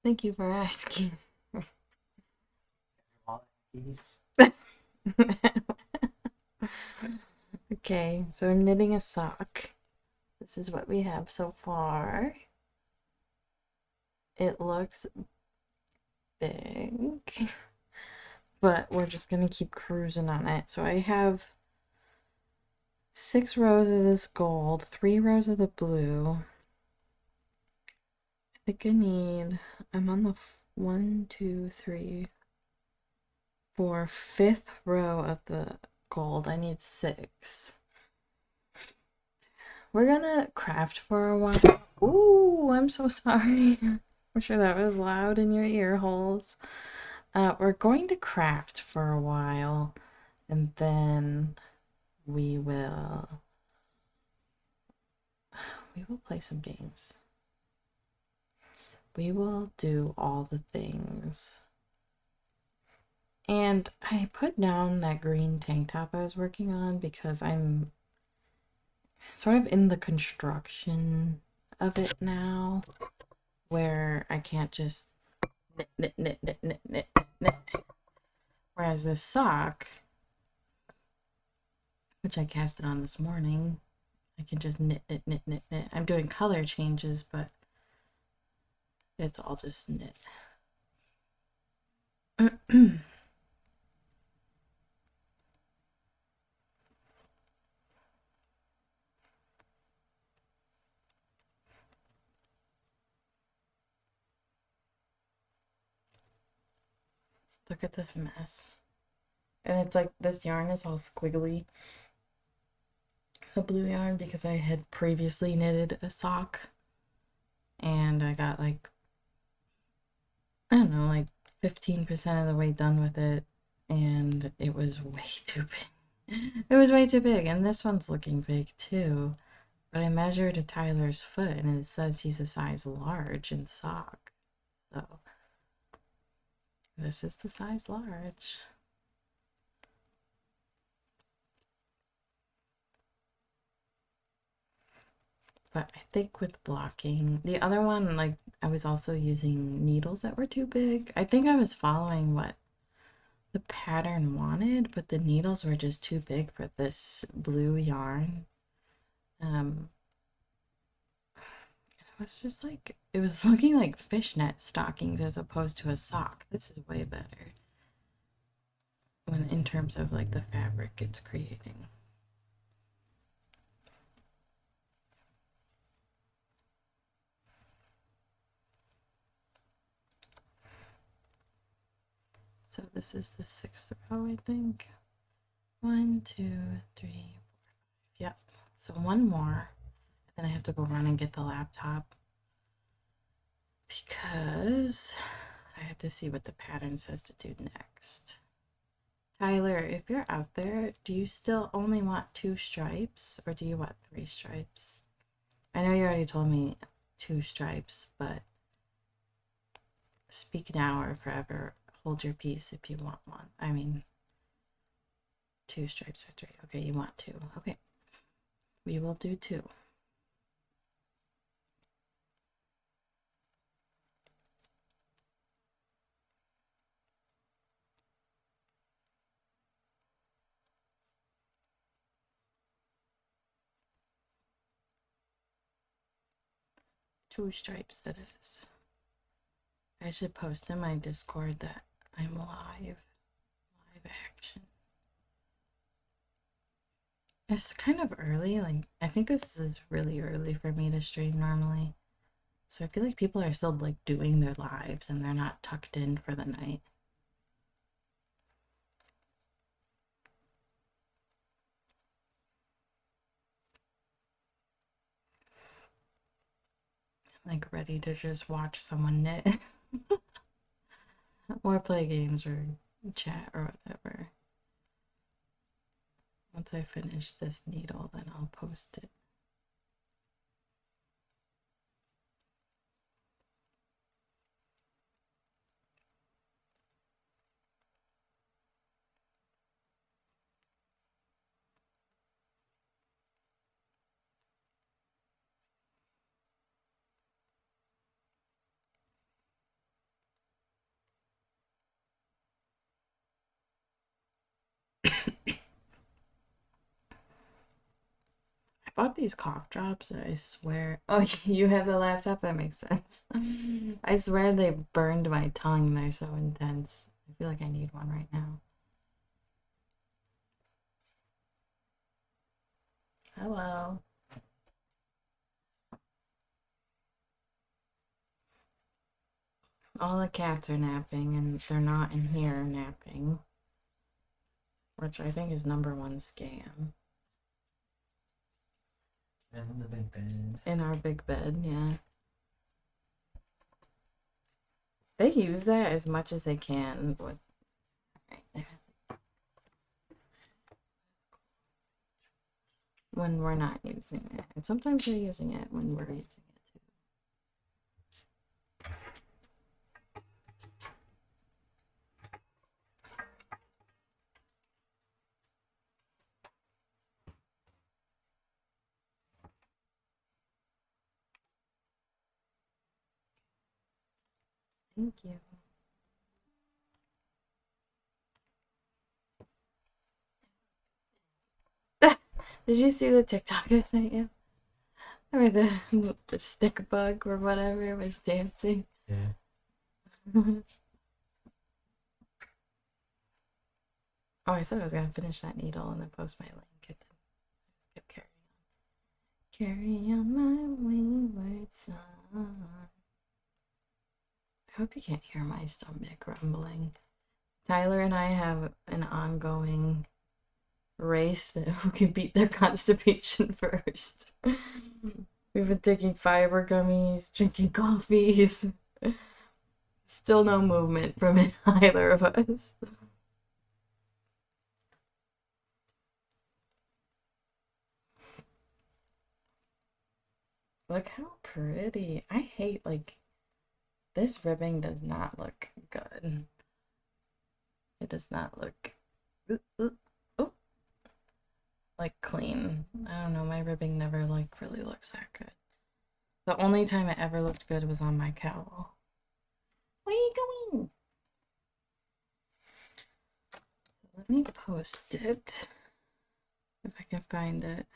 Thank you for asking. Okay, so I'm knitting a sock. This is what we have so far. It looks big, but we're just gonna keep cruising on it. So I have 6 rows of this gold, 3 rows of the blue. I think I'm on the 1, 2, 3, 4, 5th row of the gold. I need 6. We're gonna craft for a while. Ooh, I'm so sorry. I'm sure that was loud in your ear holes. We're going to craft for a while, and then we will we will play some games. We will do all the things. And I put down that green tank top I was working on because I'm sort of in the construction of it now, where I can't just knit, knit, knit, knit, knit, knit, knit. Whereas this sock, which I casted on this morning, I can just knit, knit, knit, knit, knit. I'm doing color changes, but it's all just knit. Look at this mess. And it's like this yarn is all squiggly. The blue yarn, because I had previously knitted a sock and I got like, I don't know, like 15% of the way done with it, and it was way too big. It was way too big, and this one's looking big too. But I measured a Tyler's foot and it says he's a size large in sock. So this is the size large. But I think with blocking, the other one, like I was also using needles that were too big. I think I was following what the pattern wanted, but the needles were just too big for this blue yarn. It was just like, it was looking like fishnet stockings as opposed to a sock. This is way better when in terms of like the fabric it's creating. So this is the 6th row, I think. 1, 2, 3, 4, 5. Yep. So one more. Then I have to go run and get the laptop because I have to see what the pattern says to do next. Tyler, if you're out there, do you still only want 2 stripes or do you want 3 stripes? I know you already told me 2 stripes, but speak now or forever hold your peace if you want one. I mean, 2 stripes or 3. Okay, you want 2. Okay, we will do 2. 2 stripes it is. I should post in my Discord that I'm live action. It's kind of early. Like, I think this is really early for me to stream normally. So I feel like people are still like doing their lives and they're not tucked in for the night. Like ready to just watch someone knit or play games or chat or whatever. Once I finish this needle, then I'll post it. bought these cough drops. I swear. Oh, you have the laptop? That makes sense. I swear they burned my tongue. They're so intense. I feel like I need one right now. Hello. All the cats are napping, and they're not in here napping. Which I think is #1 scam. In the big bed. In our big bed, yeah. They use that as much as they can with when we're not using it. And sometimes they're using it when we're using it too. Thank you. Did you see the TikTok I sent you? Or the stick bug or whatever was dancing? Yeah. Oh, I said I was gonna finish that needle and then post my link. And then I just kept carrying on my wayward son. I hope you can't hear my stomach rumbling. Tyler and I have an ongoing race that who can beat their constipation first. We've been taking fiber gummies, drinking coffees. Still no movement from either of us. Look how pretty. I hate, like, this ribbing does not look good. It does not look oh, like clean. I don't know, my ribbing never like really looks that good. The only time it ever looked good was on my cowl. Where are you going? Let me post it if I can find it.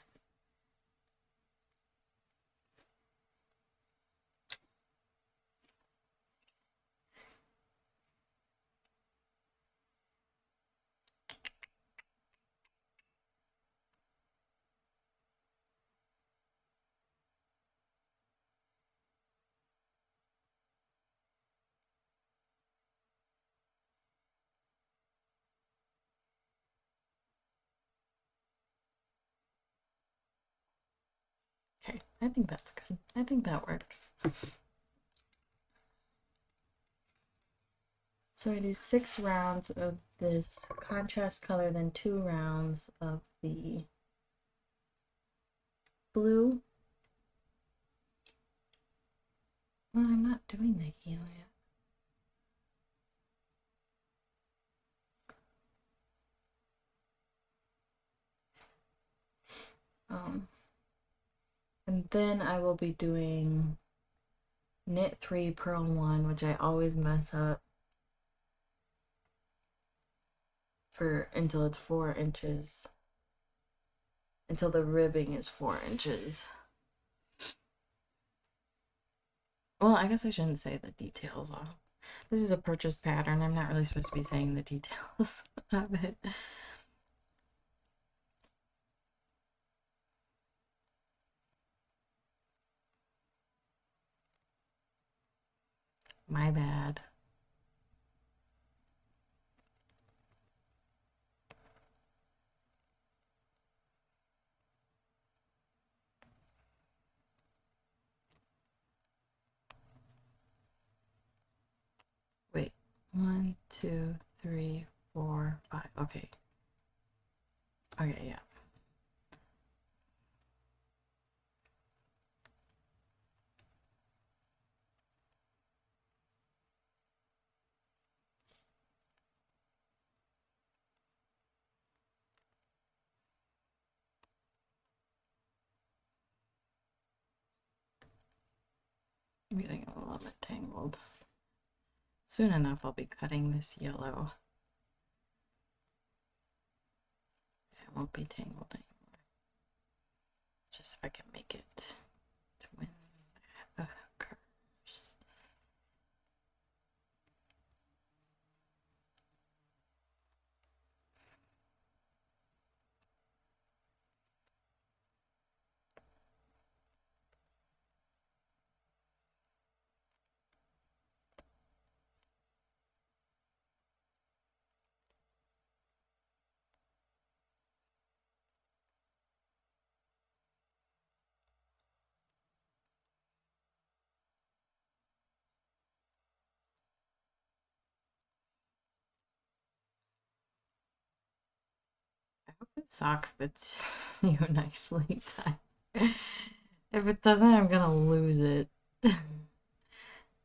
Okay, I think that's good. I think that works. So I do 6 rounds of this contrast color, then 2 rounds of the blue. Well, I'm not doing the heel yet. And then I will be doing knit 3, purl 1, which I always mess up for until it's 4 inches. Until the ribbing is 4 inches. Well, I guess I shouldn't say the details off. This is a purchase pattern. I'm not really supposed to be saying the details of it. My bad. Wait. 1, 2, 3, 4, 5. Okay. Okay, yeah. I'm getting a little bit tangled. Soon enough, I'll be cutting this yellow. It won't be tangled anymore. Just if I can make it to when that occurs. I hope the sock fits you nicely. If it doesn't, I'm gonna lose it.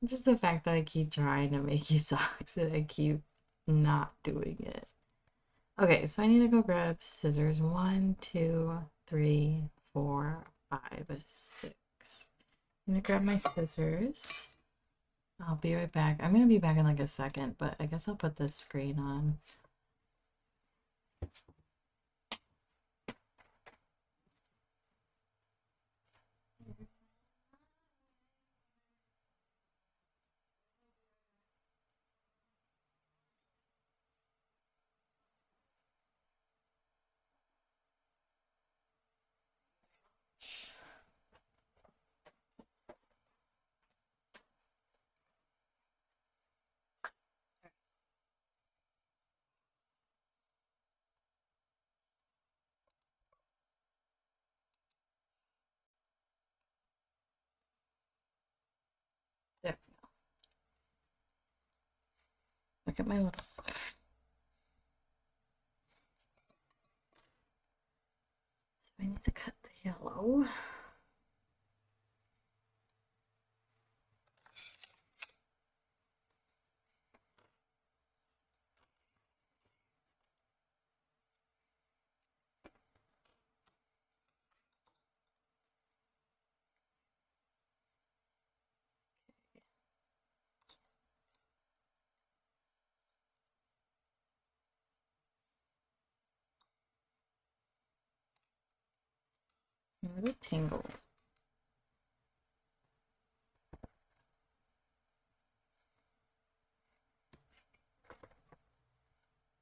Just the fact that I keep trying to make you socks and I keep not doing it. Okay, so I need to go grab scissors. 1, 2, 3, 4, 5, 6. I'm gonna grab my scissors. I'll be right back. I'm gonna be back in like a second, but I guess I'll put this screen on. There we go. Look at my little sister. So I need to cut the yellow. I'm a little tangled.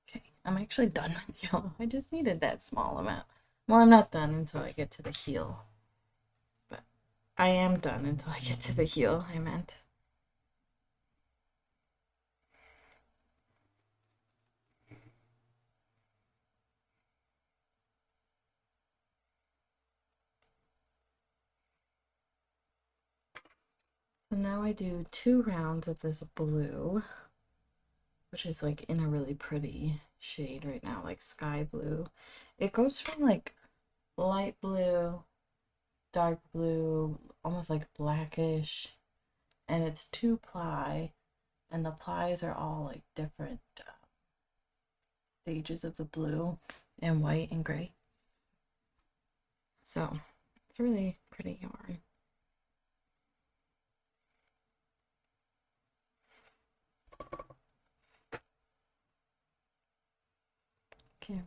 Okay, I'm actually done with yellow. I just needed that small amount. Well, I'm not done until I get to the heel. But I am done until I get to the heel, I meant. So now I do 2 rounds of this blue, which is like in a really pretty shade right now, like sky blue. It goes from like light blue, dark blue, almost like blackish, and it's 2-ply, and the plies are all like different stages of the blue and white and gray. So it's a really pretty yarn. Carry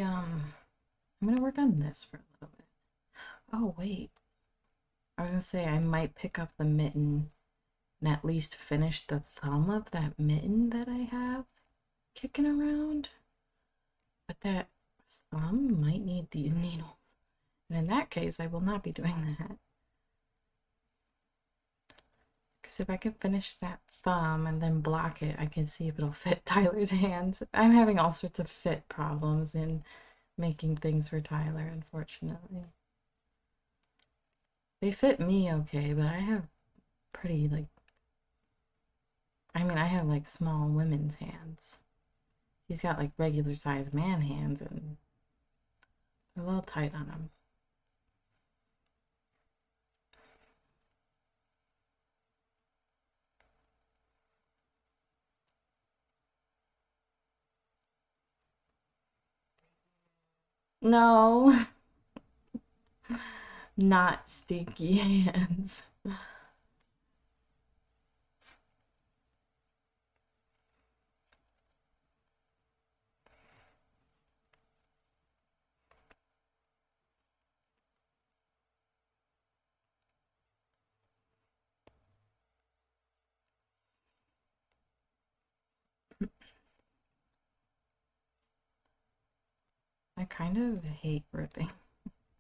on. I'm gonna work on this for a little bit. Oh wait, I was gonna say I might pick up the mitten and at least finish the thumb of that mitten that I have kicking around. But that thumb might need these needles. And in that case, I will not be doing that. Because if I can finish that thumb and then block it, I can see if it'll fit Tyler's hands. I'm having all sorts of fit problems in making things for Tyler, unfortunately. They fit me okay, but I have pretty, like, I mean, I have like small women's hands. He's got like regular sized man hands and they're a little tight on him. No, not stinky hands. I kind of hate ribbing.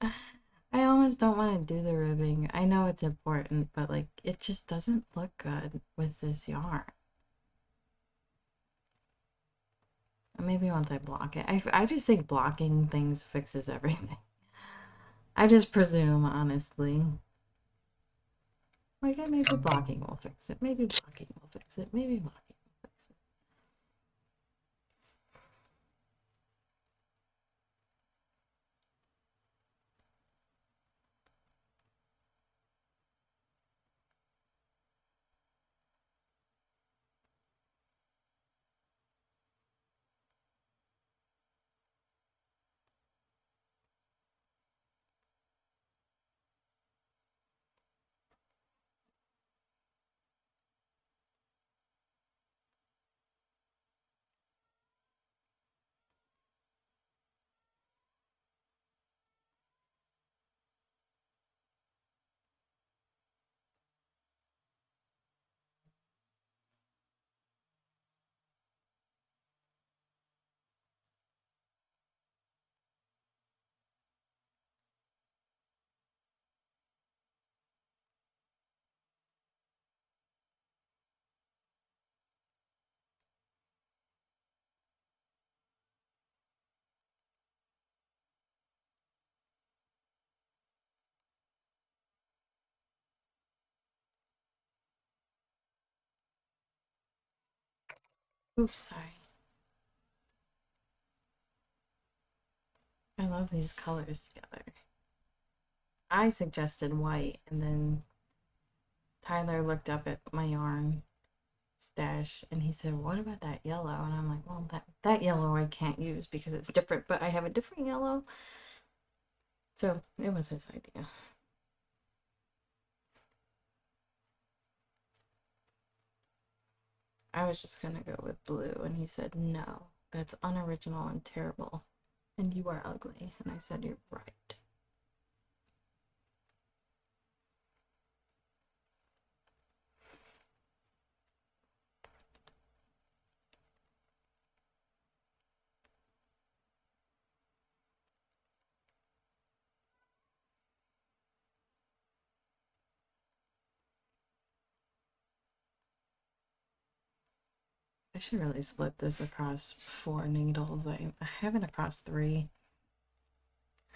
I almost don't want to do the ribbing. I know it's important, but like it just doesn't look good with this yarn. Maybe once I block it. I just think blocking things fixes everything. I just presume, honestly. Like, maybe blocking will fix it. Maybe blocking will fix it. Maybe blocking will fix it. Oops, sorry. I love these colors together. I suggested white, and then Tyler looked up at my yarn stash and he said, "What about that yellow?" And I'm like, "Well, that yellow I can't use because it's different, but I have a different yellow." So it was his idea. I was just gonna go with blue, and he said, "No, that's unoriginal and terrible, and you are ugly." And I said, "You're right." I should really split this across 4 needles. I have it across 3.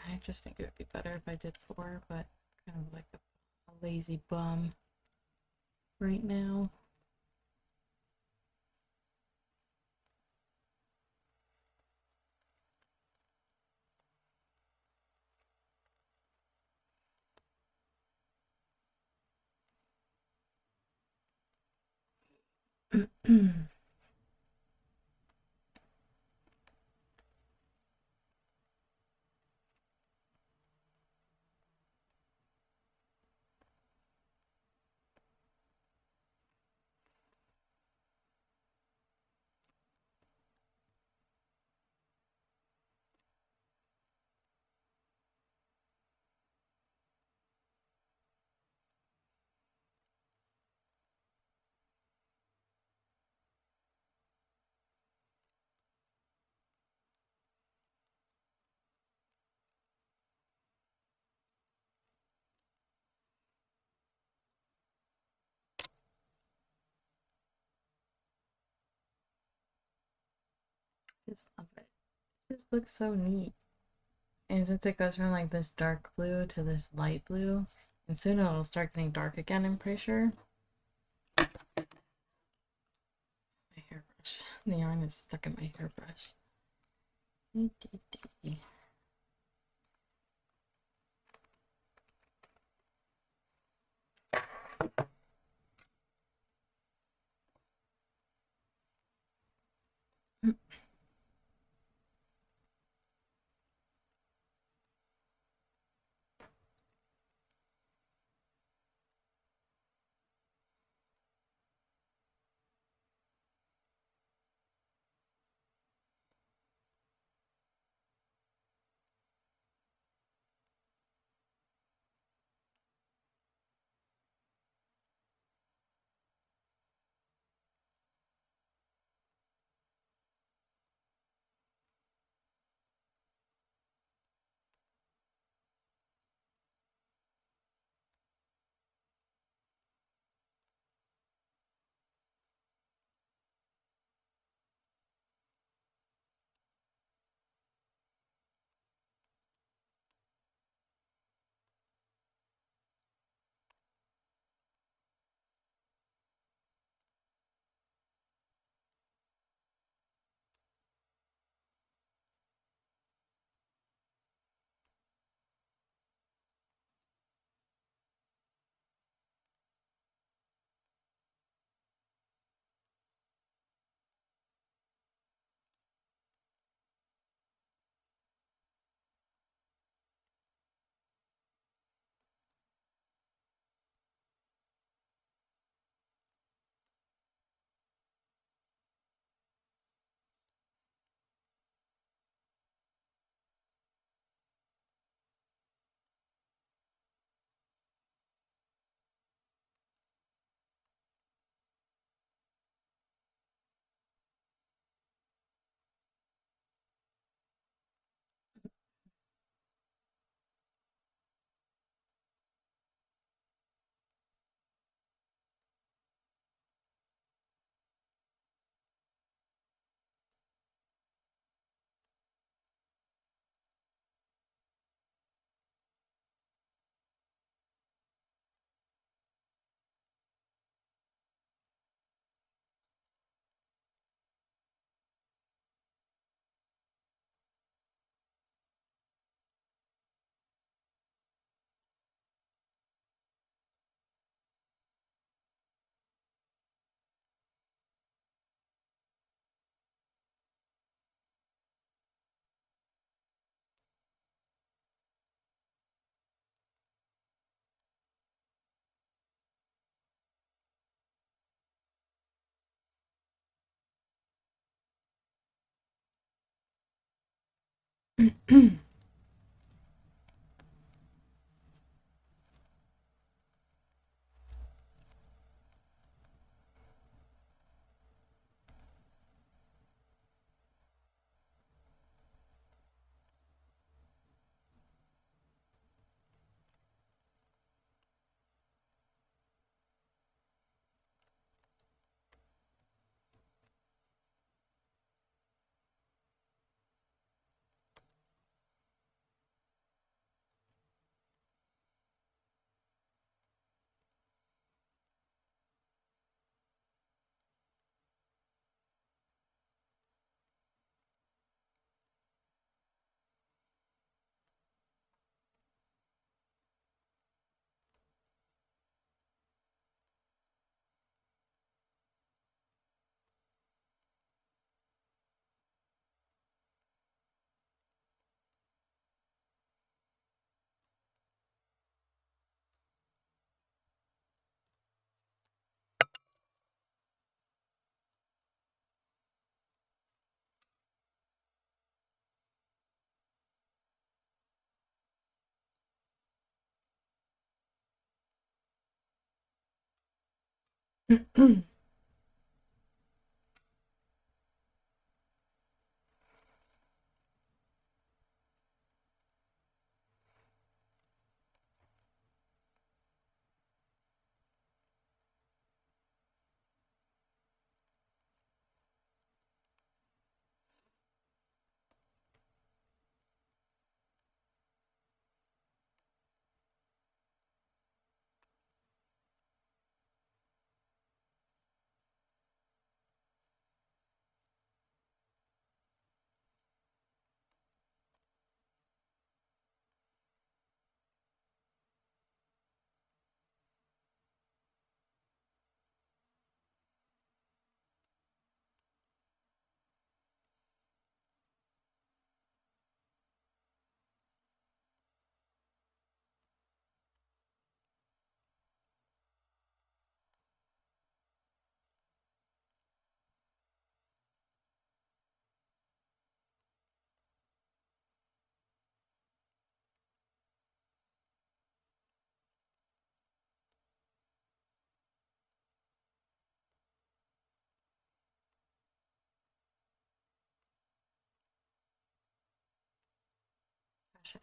I just think it would be better if I did 4, but kind of like a lazy bum right now. Just love it. It just looks so neat. And since it goes from like this dark blue to this light blue, and soon it'll start getting dark again, I'm pretty sure. My hairbrush. The yarn is stuck in my hairbrush.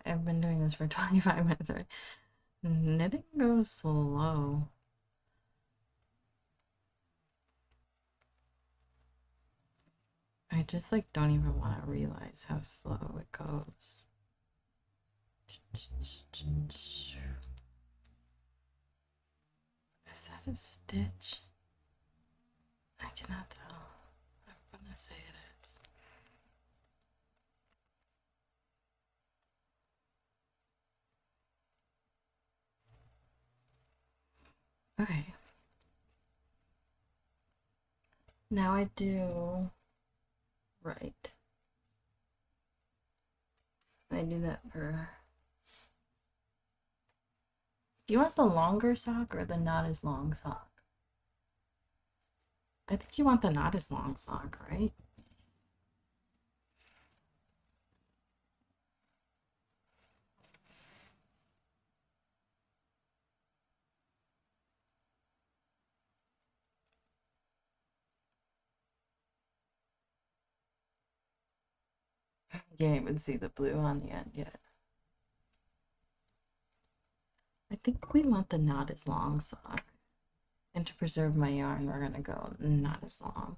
I've been doing this for 25 minutes already. Knitting goes slow. I just like don't even want to realize how slow it goes. Is that a stitch? I cannot tell. I'm gonna say it is. Okay. Now I do right. I do that for. Do you want the longer sock or the not as long sock? I think you want the not as long sock, right? You can't even see the blue on the end yet. I think we want the not as long sock. And to preserve my yarn, we're gonna go not as long.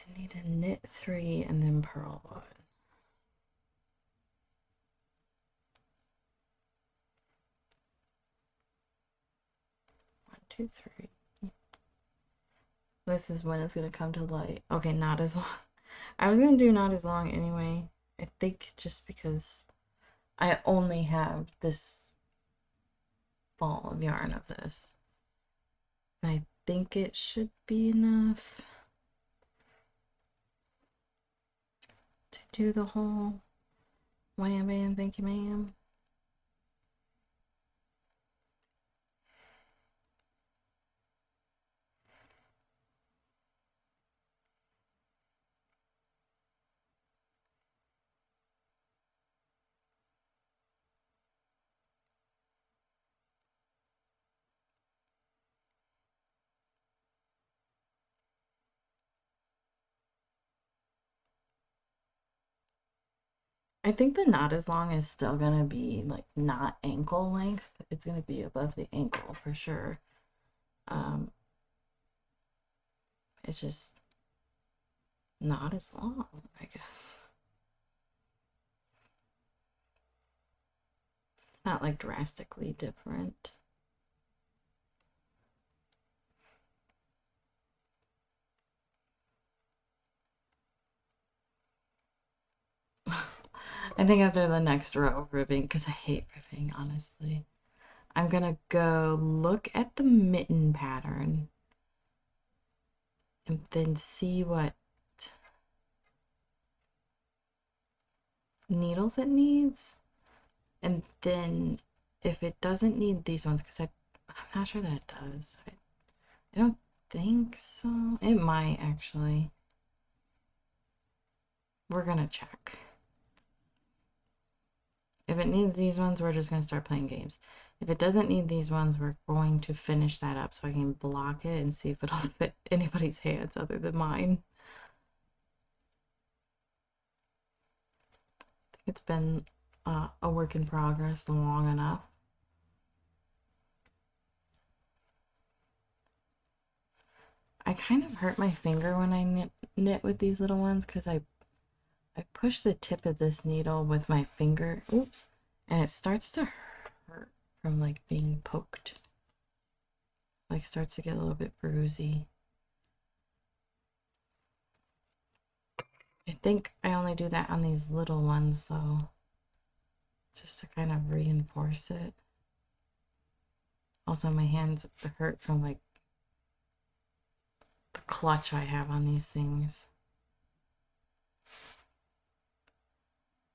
I need to knit 3 and then purl 1. 1, 2, 3. This is when it's gonna come to light. Okay, not as long. I was gonna do not as long anyway. I think just because I only have this ball of yarn of this. And I think it should be enough to do the whole wham bam thank you ma'am. I think the not as long is still gonna be like not ankle length. It's gonna be above the ankle for sure. Um, it's just not as long, I guess. It's not like drastically different. I think after the next row of ribbing, because I hate ribbing, honestly, I'm gonna go look at the mitten pattern and then see what needles it needs. And then if it doesn't need these ones, because I'm not sure that it does. I don't think so. It might actually. We're gonna check. If it needs these ones, we're just gonna start playing games. If it doesn't need these ones, we're going to finish that up so I can block it and see if it'll fit anybody's hands other than mine. It's been a work in progress long enough. I kind of hurt my finger when I knit with these little ones because I push the tip of this needle with my finger, oops, and it starts to hurt from like being poked. Like starts to get a little bit bruisey. I think I only do that on these little ones though, just to kind of reinforce it. Also, my hands hurt from like the clutch I have on these things.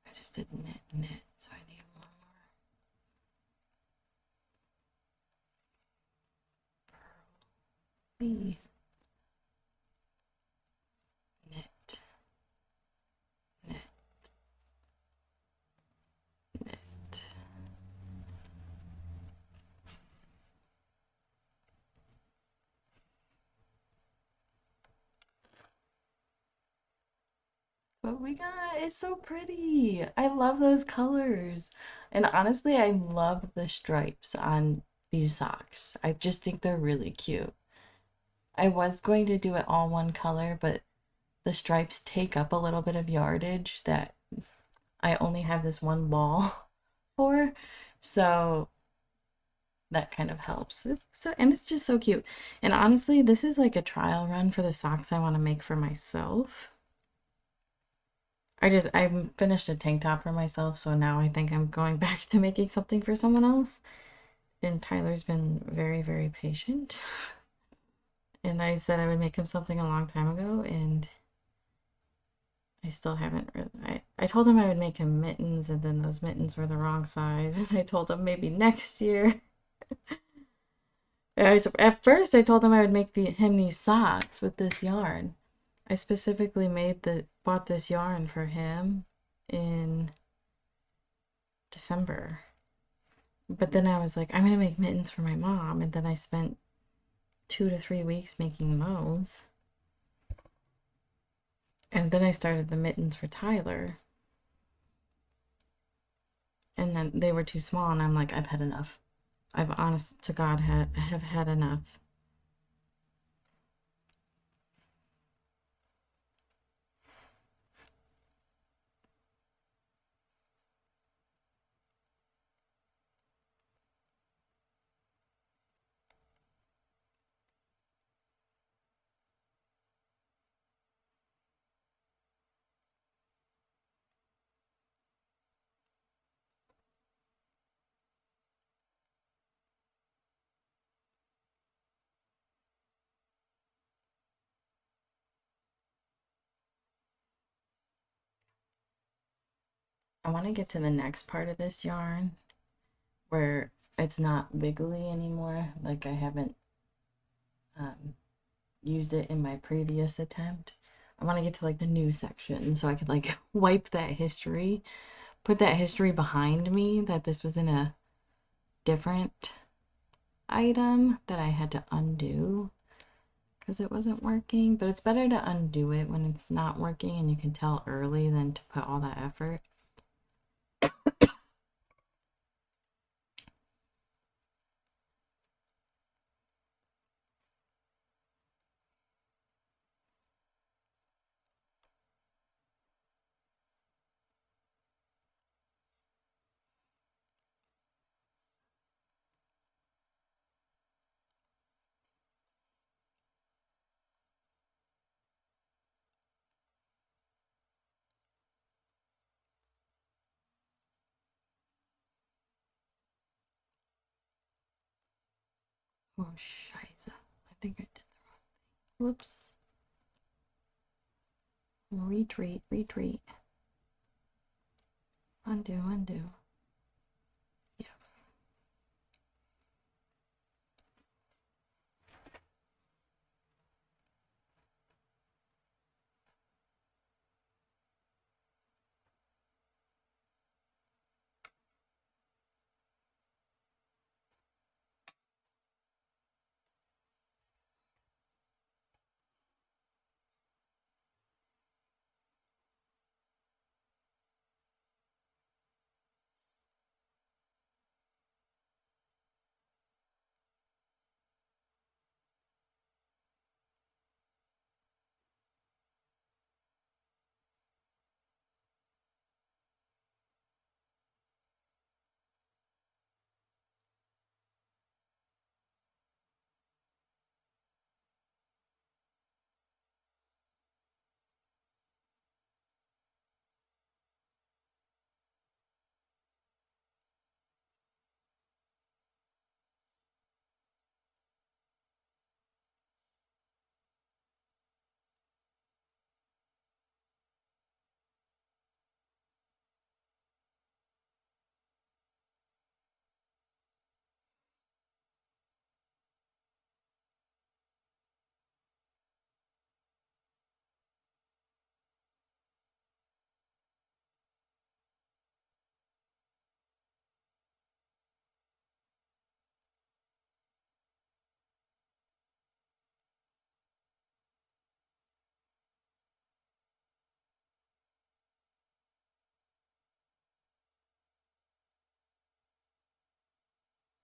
I just did knit, so I need one more. Knit, knit, knit. What we got is so pretty. I love those colors. And honestly, I love the stripes on these socks. I just think they're really cute. I was going to do it all one color, but the stripes take up a little bit of yardage that I only have this one ball for. So that kind of helps. And it's just so cute. And honestly, this is like a trial run for the socks I want to make for myself. I finished a tank top for myself, so now I think I'm going back to making something for someone else. And Tyler's been very, very patient. And I said I would make him something a long time ago, and I still haven't really. I told him I would make him mittens, and then those mittens were the wrong size. And I told him maybe next year. At first, I told him I would make him these socks with this yarn. I specifically bought this yarn for him in December. But then I was like, I'm gonna make mittens for my mom, and then I spent 2 to 3 weeks making those. And then I started the mittens for Tyler. And then they were too small, and I'm like, I've had enough. I've honest to God have had enough. I want to get to the next part of this yarn where it's not wiggly anymore. Like I haven't used it in my previous attempt. I want to get to like the new section so I could like wipe that history, put that history behind me that this was in a different item that I had to undo because it wasn't working. But it's better to undo it when it's not working and you can tell early than to put all that effort. Oh, scheiße. I think I did the wrong thing. Whoops. Retreat, retreat. Undo, undo. Yeah.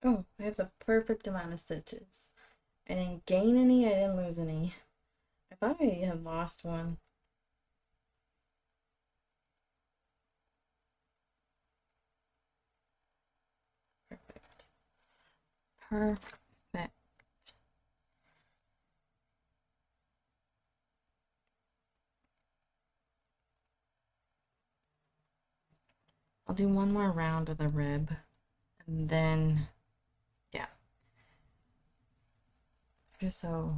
Oh, I have the perfect amount of stitches. I didn't gain any, I didn't lose any. I thought I had lost one. Perfect. Perfect. I'll do one more round of the rib. And then, yeah. I'm just so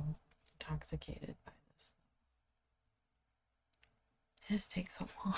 intoxicated by this. This takes so long.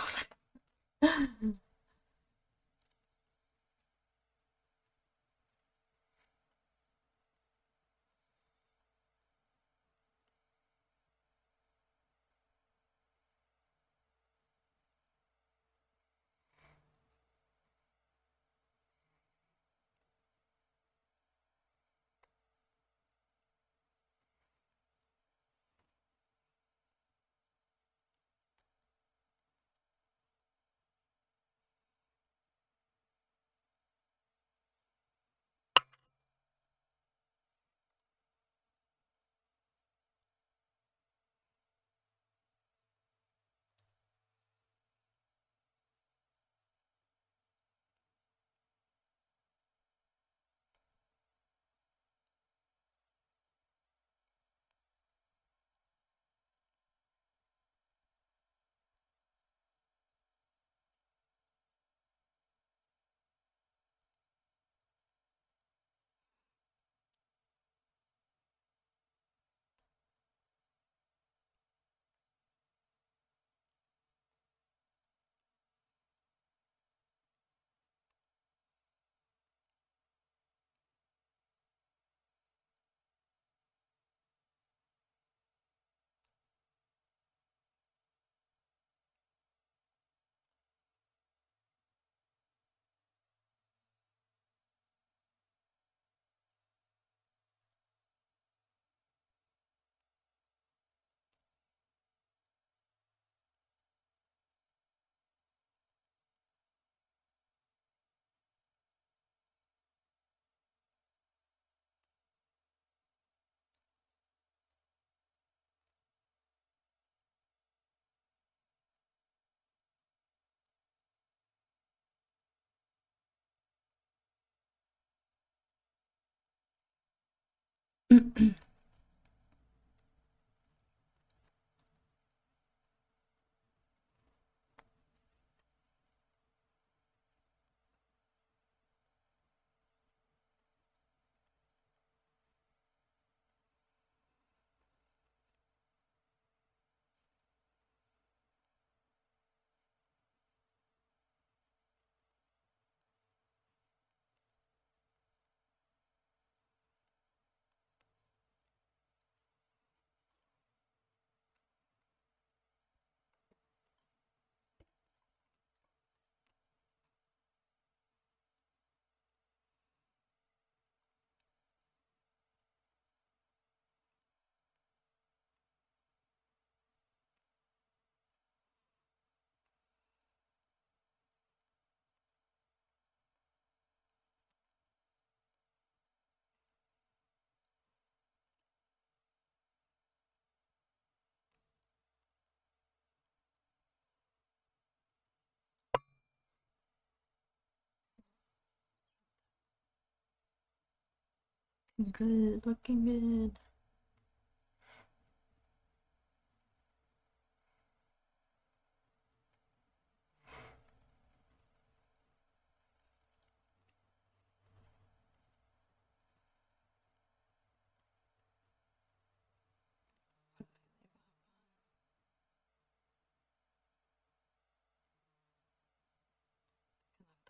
Looking good, looking good.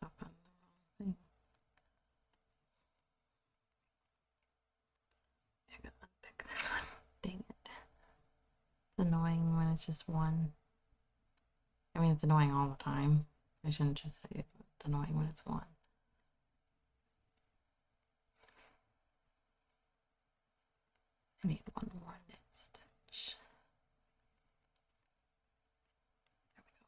Laptop on the wrong thing. I gotta unpick this one. Dang it. It's annoying when it's just one. I mean, it's annoying all the time. I shouldn't just say it, but it's annoying when it's one. I need one more knit stitch. There we go.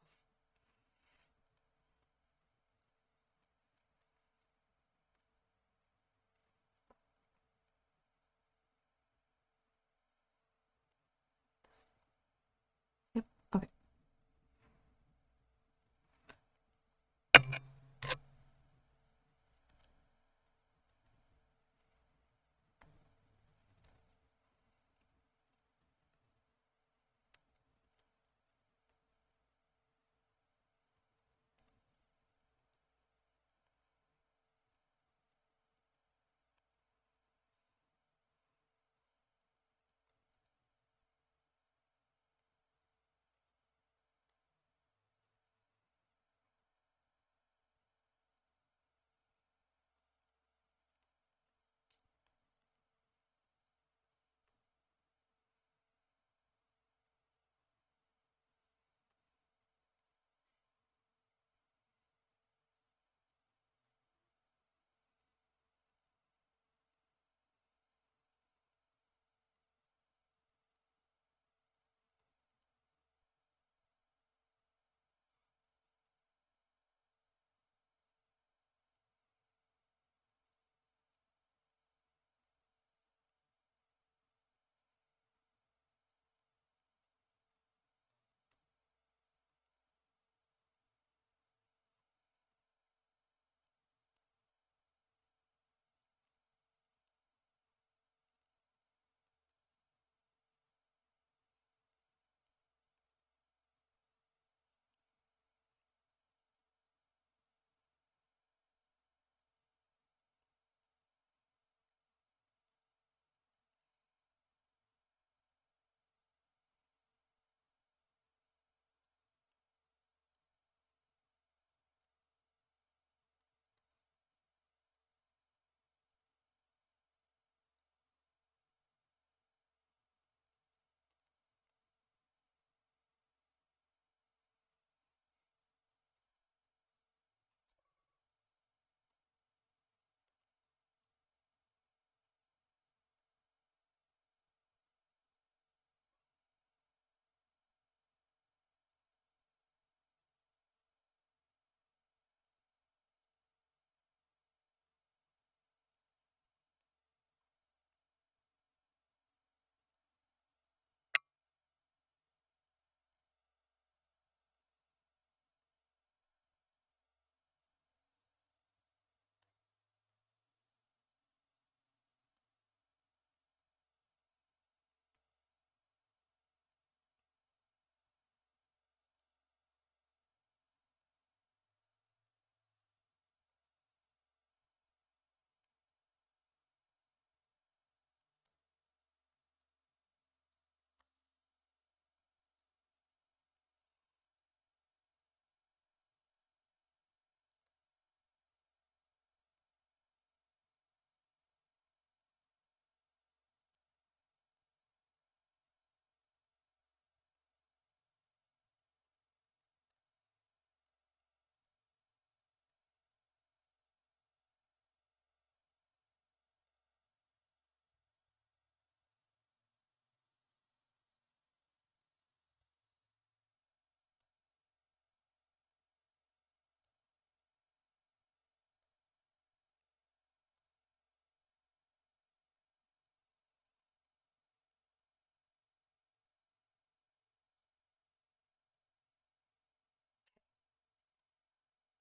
Yep, okay.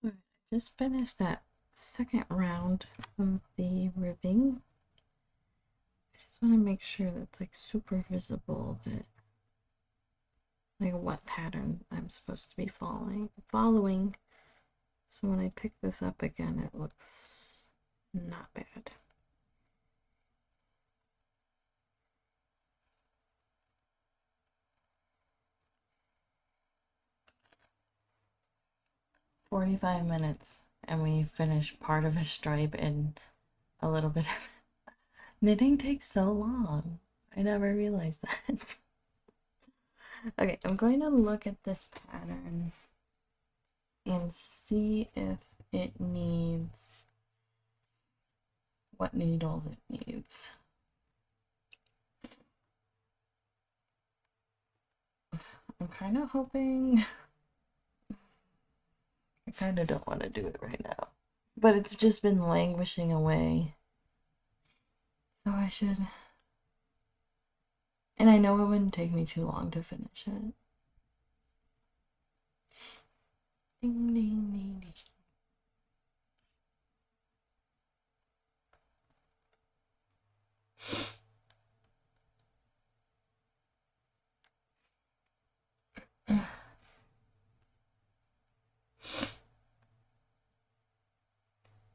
Alright, I just finished that second round of the ribbing. Just want to make sure that's like super visible, that like what pattern I'm supposed to be following. So when I pick this up again, it looks not bad. "45 minutes and we finished part of a stripe and a little bit of knitting takes so long. I never realized that. Okay, I'm going to look at this pattern and see if it needs what needles it needs. I'm kind of hoping. I kind of don't want to do it right now, but it's just been languishing away. So I should. And I know it wouldn't take me too long to finish it. Ding, ding, ding, ding.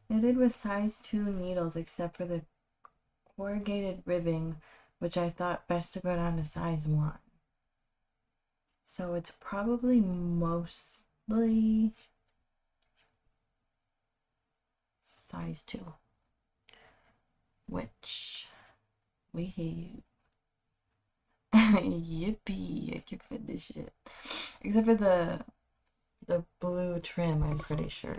Knitted with size 2 needles except for the corrugated ribbing, which I thought best to go down to size 1. So it's probably mostly size 2. Which we yippee, I can finish it. Except for the blue trim, I'm pretty sure.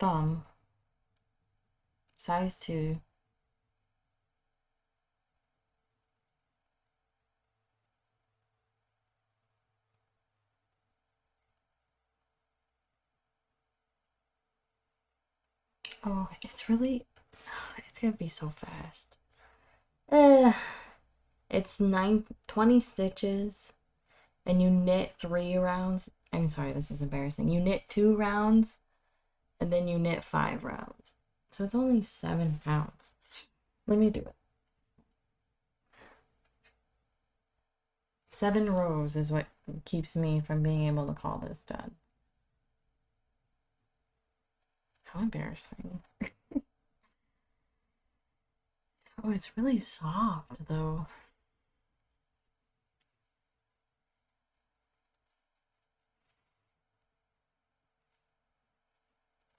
Thumb, size 2. Oh, it's gonna be so fast. It's 20 stitches, and you knit 3 rounds. I'm sorry, this is embarrassing. You knit 2 rounds, and then you knit 5 rounds. So it's only 7 rounds. Let me do it. 7 rows is what keeps me from being able to call this done. How embarrassing. Oh, it's really soft though.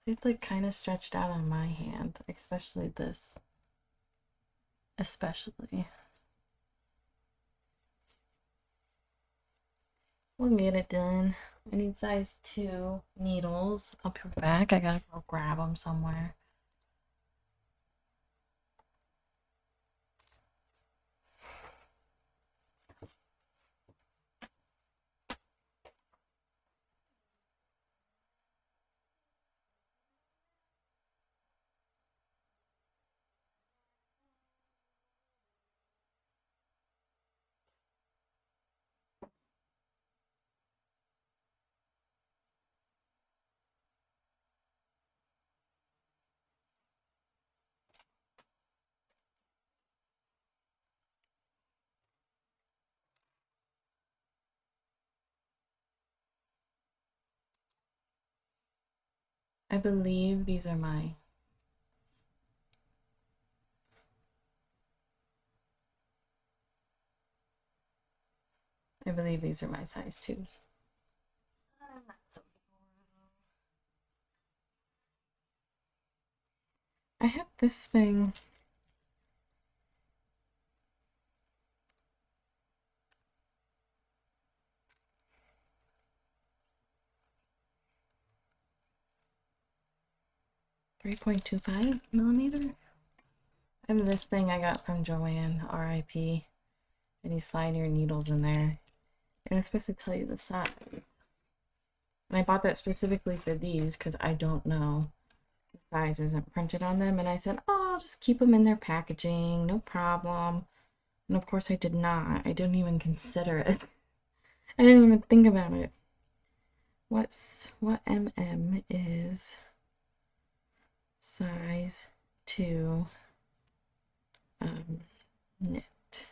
It's like kind of stretched out on my hand, especially this. Especially. We'll get it done. I need size 2 needles. I'll be right back. I gotta go grab them somewhere. I believe these are my size 2s. I have this thing. .25mm. I have this thing I got from Joanne, RIP. And you slide your needles in there. And it's supposed to tell you the size. And I bought that specifically for these because I don't know. The size isn't printed on them. And I said, oh, I'll just keep them in their packaging. No problem. And of course I did not. I didn't even consider it. I didn't even think about it. What MM is size 2 knit.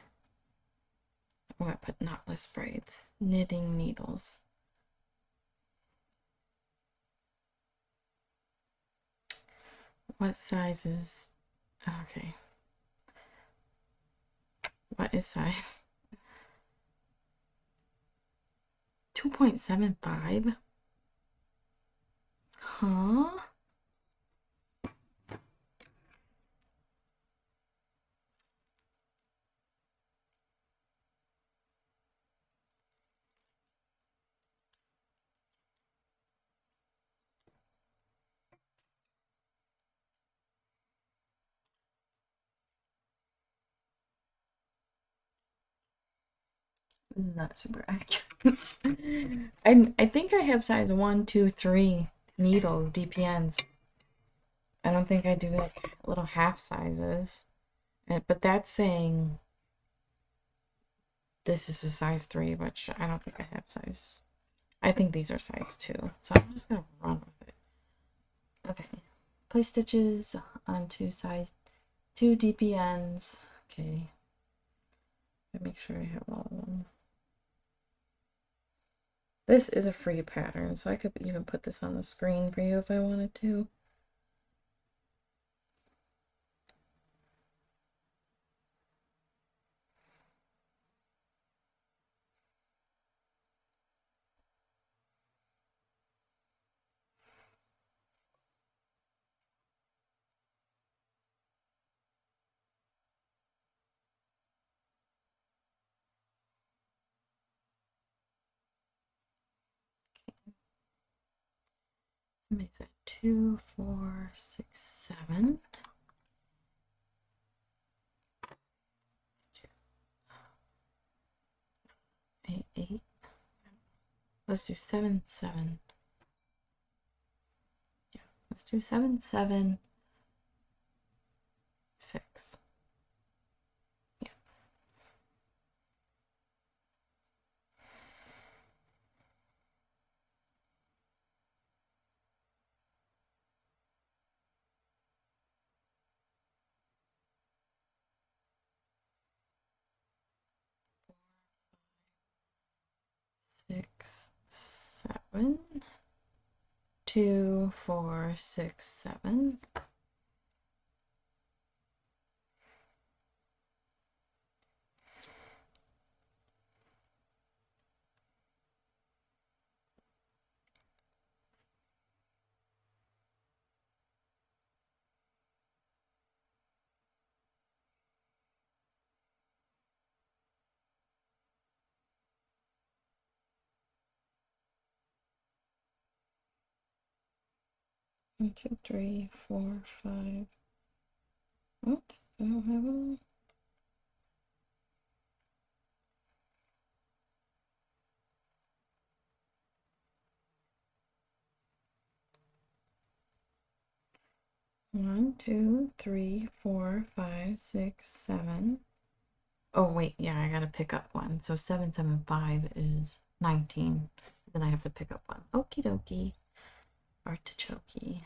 I'm going to put knotless braids, knitting needles. What size is, okay. What is size? 2.75? Huh? This is not super accurate. I think I have size 1, 2, 3 needle DPNs. I don't think I do like little half sizes. But that's saying this is a size 3, which I don't think I have size. I think these are size 2. So I'm just gonna run with it. Okay. Place stitches onto size 2 DPNs. Okay. Make sure I have all of them. This is a free pattern, so I could even put this on the screen for you if I wanted to. Makes that 2, 4, 6, 7. 8, 8. Let's do 7, 7. Yeah, let's do 7, 7, 6. Yeah. Six, 7. 2, 4, 6, 7. One, 2, 3, 4, 5. What? I don't have them. One, 2, 3, 4, 5, 6, 7. Oh wait, yeah, I gotta pick up one. So 7, 7, 5 is 19. Then I have to pick up one. Okie dokie. Artichoke.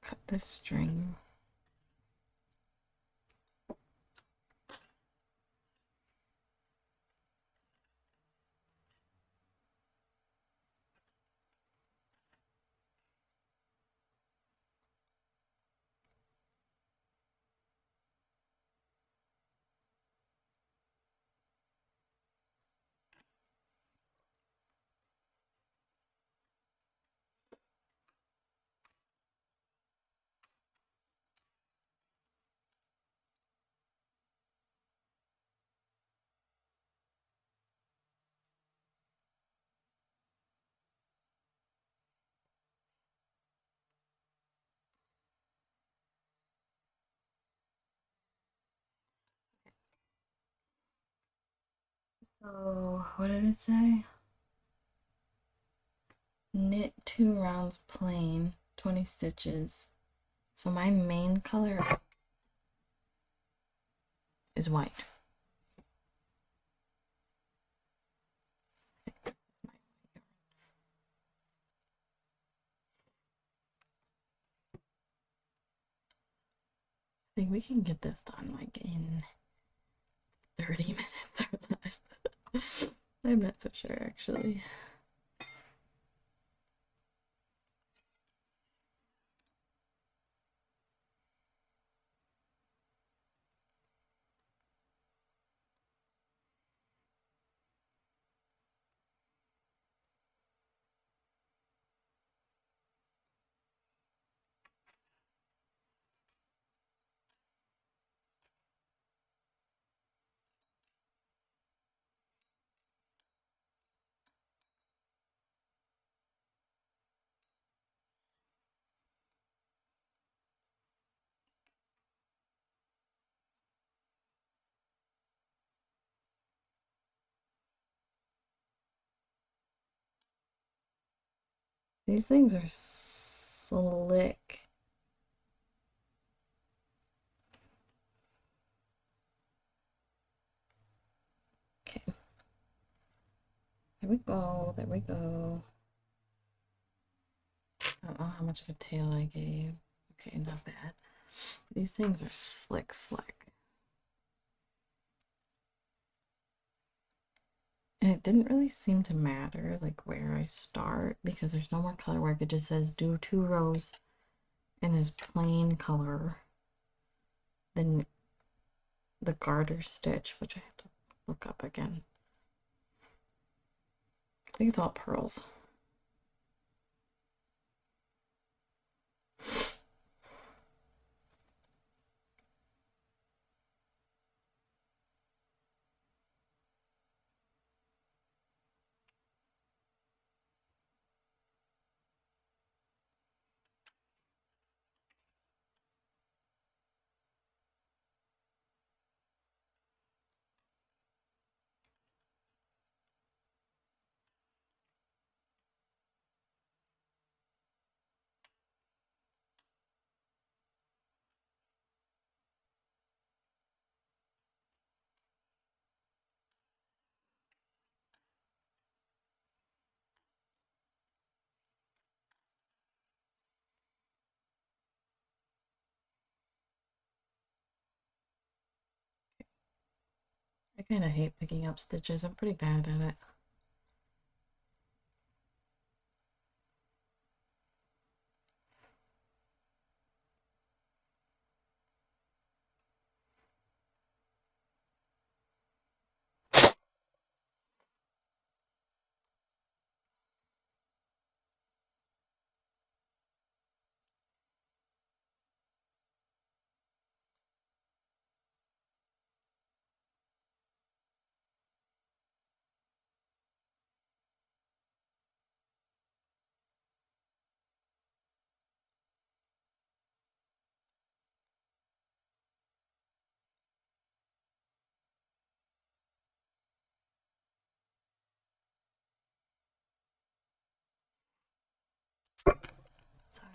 Cut this string. So, what did it say? Knit 2 rounds plain, 20 stitches. So my main color is white. we can get this done like in 30 minutes or less. I'm not so sure actually. These things are slick. Okay. There we go. There we go. I don't know how much of a tail I gave. Okay, not bad. These things are slick. And it didn't really seem to matter like where I start because there's no more color work. It just says do 2 rows in this plain color. Then the garter stitch, which I have to look up again. I think it's all pearls. I kind of hate picking up stitches. I'm pretty bad at it. Sorry.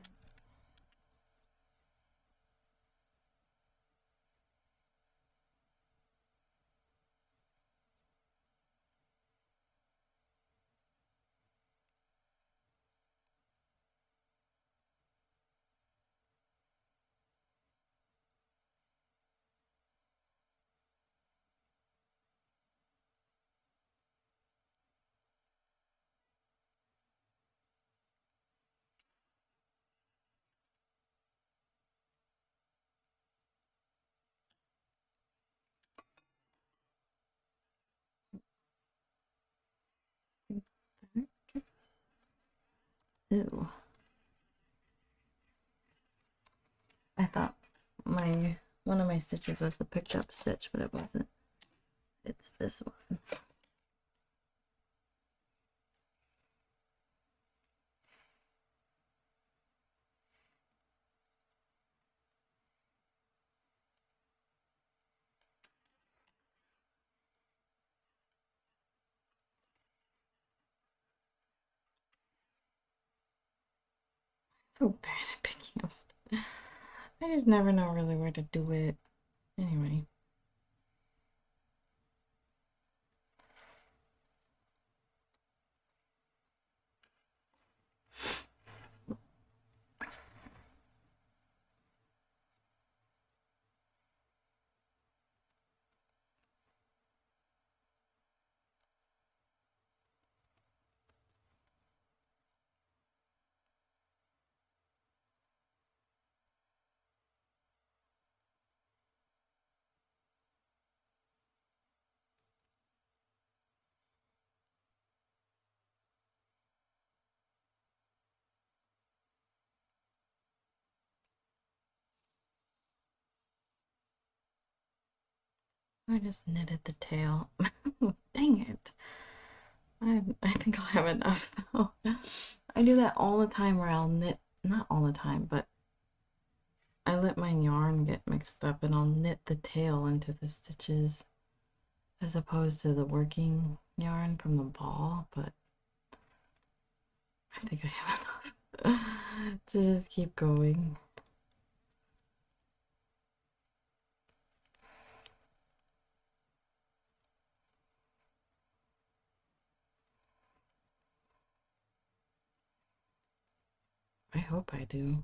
Ew. I thought one of my stitches was the picked up stitch, but it wasn't. It's this one. So bad at picking up stuff. I just never know really where to do it. Anyway. I just knitted the tail. Dang it. I think I'll have enough though. I do that all the time where I'll knit, not all the time, but I let my yarn get mixed up and I'll knit the tail into the stitches as opposed to the working yarn from the ball, but I think I have enough to just keep going. I hope I do.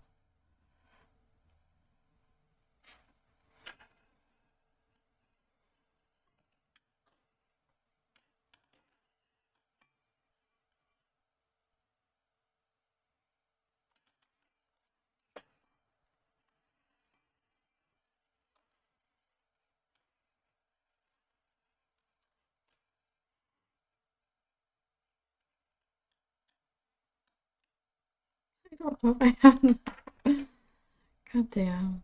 I don't know if I have enough. God damn.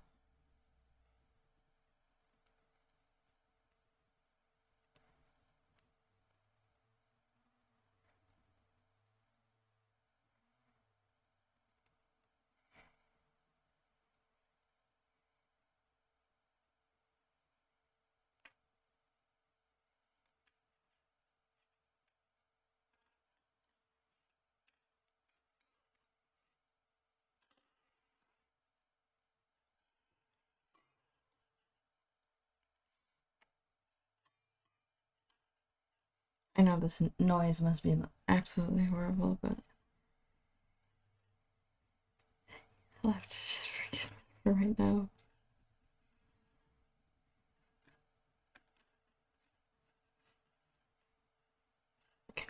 I know this noise must be absolutely horrible, but I'll have to just forgive me for right now. Okay.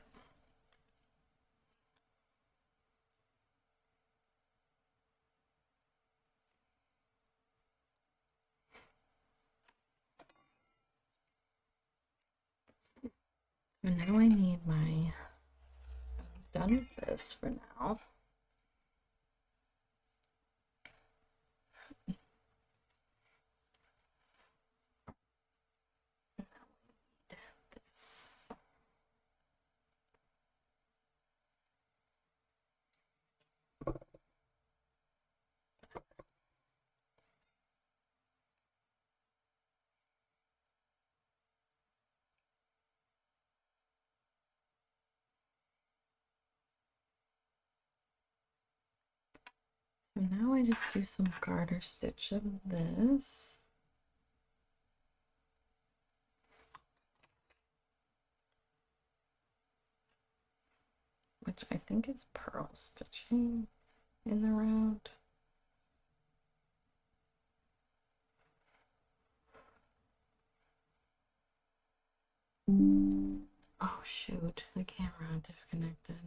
And now I need my. I'm done with this for now. This. So now I just do some garter stitch of this. Which I think is purl stitching in the round. Oh shoot, the camera disconnected.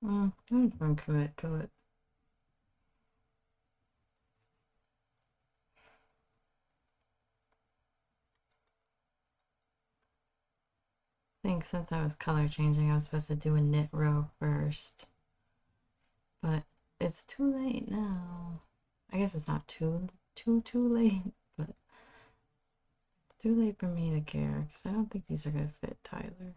I'm just gonna commit to it. think since I was color changing, I was supposed to do a knit row first. But it's too late now. I guess it's not too late, but it's too late for me to care because I don't think these are gonna fit Tyler.